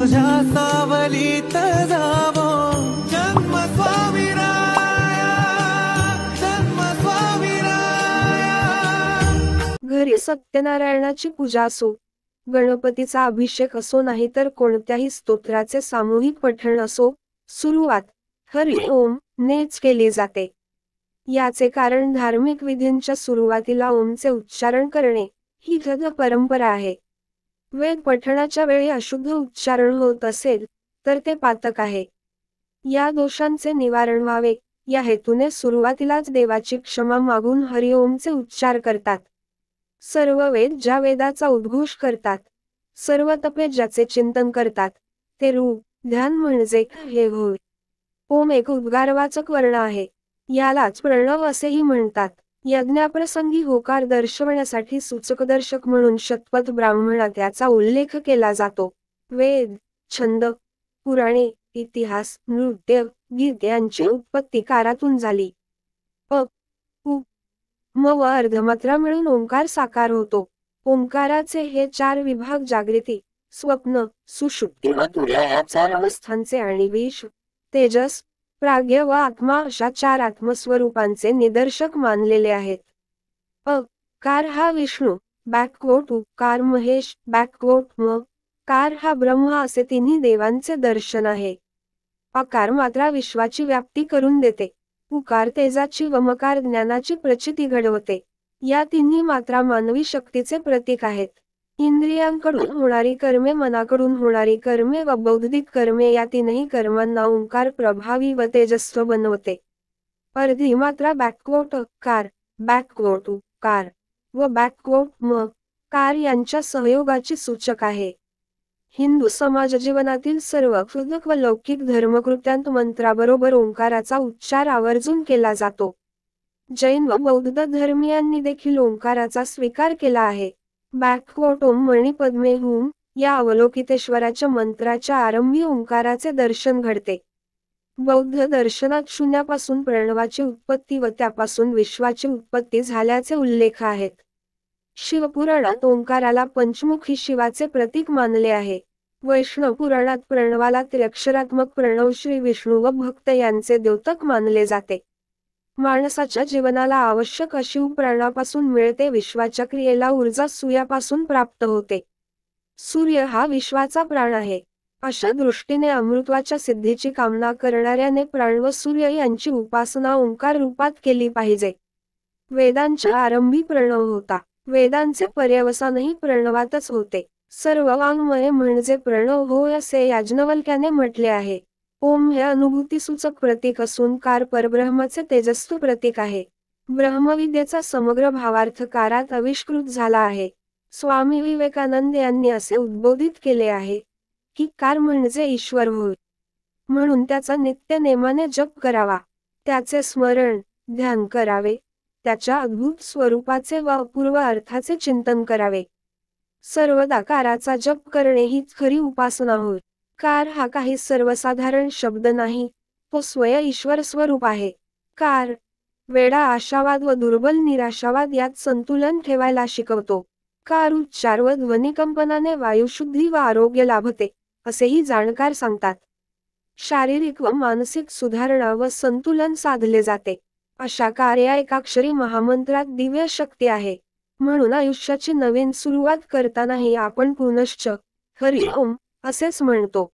तुझ्या सावलीत जावो जन्म स्वामीराया, जन्म स्वामीराया। घरी सत्यनारायणाची पूजा असो, गणपतीचा अभिषेक असो, नाही तर कोणत्याही स्तोत्राचे सामूहिक पठण असो, सुरुवात हरी ओम नेच केली जाते। याचे कारण धार्मिक विधींच्या सुरुवातीला ओमचे उच्चारण करणे ही गद परंपरा आहे। वेद पठणाच्या वेळी अशुद्ध उच्चारण होत असेल तर ते पातक आहे। या दोषांचे निवारण व्हावे या हेतूने सुरुवातीलाच देवाची क्षमा मागून हरी ओमचे उच्चार करतात। सर्व वेद ज्या वेदाचा उद्घोष करतात, सर्व तपे ज्याचे चिंतन करतात, ते रूप ध्यान म्हणजे हे होय। ओम एक उद्गारवाचक वर्ण आहे, यालाच प्रणव असेही म्हणतात। यज्ञाप्रसंगी होकार दर्शवण्यासाठी सूचकदर्शक म्हणून शतपथ ब्राह्मणात याचा उल्लेख केला जातो। वेद, छंद, पुराणे, इतिहास, नृत्य, गीत यांची उत्पत्ती कारातून झाली। अ, उ, म व अर्धमात्रा मिळून ओंकार साकार होतो। ओंकाराचे हे चार विभाग जागृती, स्वप्न, सुषुप्ती व तुर्या या चार अवस्थांचे आणि विष, तेजस, प्राज्ञ व आत्मा अशा चार आत्मस्वरूपांचे निदर्शक मानलेले आहेत। अ, कार हा विष्णू, बॅकवोट उकार महेश, बॅकवोट म, कार हा ब्रह्म असे तिन्ही देवांचे दर्शन आहे। अकार मात्रा विश्वाची व्याप्ती करून देते, उकार तेजाची व मकार ज्ञानाची प्रचिती घडवते। या तिन्ही मात्रा मानवी शक्तीचे प्रतीक आहेत। इंद्रियांकडून होणारी कर्मे, मनाकडून होणारी कर्मे व बौद्धिक कर्मे या तीनही कर्मांना ओंकार प्रभावी व तेजस्व बनवते। अर्धी मात्रा बॅकवोट कार, बॅकवोट उकार व बॅकवोट म, कार यांच्या सहयोगाची सूचक आहे। हिंदू समाज जीवनातील सर्व क्षुद्र व लौकिक धर्मकृत्यांत मंत्राबरोबर ओंकाराचा उच्चार आवर्जून केला जातो। जैन व बौद्ध धर्मीयांनी देखील ओंकाराचा स्वीकार केला आहे। बॅकवोट ओम मणी पद्मे हुम या अवलोकितेश्वराच्या मंत्राच्या आरंभी ओंकाराचे दर्शन घडते। बौद्ध दर्शनात शून्यापासून प्रणवाची उत्पत्ती व त्यापासून विश्वाची उत्पत्ती झाल्याचे उल्लेख आहेत। शिवपुराणात ओंकाराला पंचमुखी शिवाचे प्रतीक मानले आहे। वैष्णव पुराणात प्रणवाला त्र्यक्षरात्मक प्रणव श्री विष्णू व भक्त यांचे द्योतक मानले जाते। माणसाच्या जीवनाला आवश्यक अशी प्राणापासून मिळते, विश्वाच्या क्रियेला ऊर्जा सूर्यापासून प्राप्त होते। सूर्य हा विश्वाचा प्राण आहे। अशा दृष्टीने अमृतत्वाच्या सिद्धीची कामना करणाऱ्याने प्राण व सूर्य यांची उपासना ओंकार रूपात केली पाहिजे। वेदांच्या आरंभी प्रणव होता, वेदांचे पर्यवसानही प्रणवातच होते। सर्व वाङ्मय म्हणजे प्रणव होय असे याज्ञवल्क्याने म्हटले आहे। ओम हे अनुभूतीसूचक प्रतीक असून कार परब्रह्माचे तेजस्वी प्रतीक आहे। ब्रह्मविद्येचा समग्र भावार्थ कारात आविष्कृत झाला आहे। स्वामी विवेकानंद यांनी असे उद्बोधित केले आहे की कार म्हणजे ईश्वर होय, म्हणून त्याचा नित्य नेमाने जप करावा, त्याचे स्मरण ध्यान करावे, त्याच्या अद्भुत स्वरूपाचे व अपूर्व अर्थाचे चिंतन करावे। सर्वदा काराचा जप करणे हीच खरी उपासना होय। कार हा काही सर्वसाधारण शब्द नाही, तो स्वयं ईश्वर स्वरूप आहे। कार वेडा आशावाद व दुर्बल निराशावाद यात संतुलन ठेवायला शिकवतो। कार उच्चार व ध्वनिकंपनाने वायुशुद्धी व आरोग्य लाभते असेही जाणकार सांगतात। शारीरिक व मानसिक सुधारणा व संतुलन साधले जाते। अशा कार या एकाक्षरी महामंत्रात दिव्य शक्ती आहे। म्हणून आयुष्याची नवीन सुरुवात करतानाही आपण पुनश्च हरी ओम असेच म्हणतो।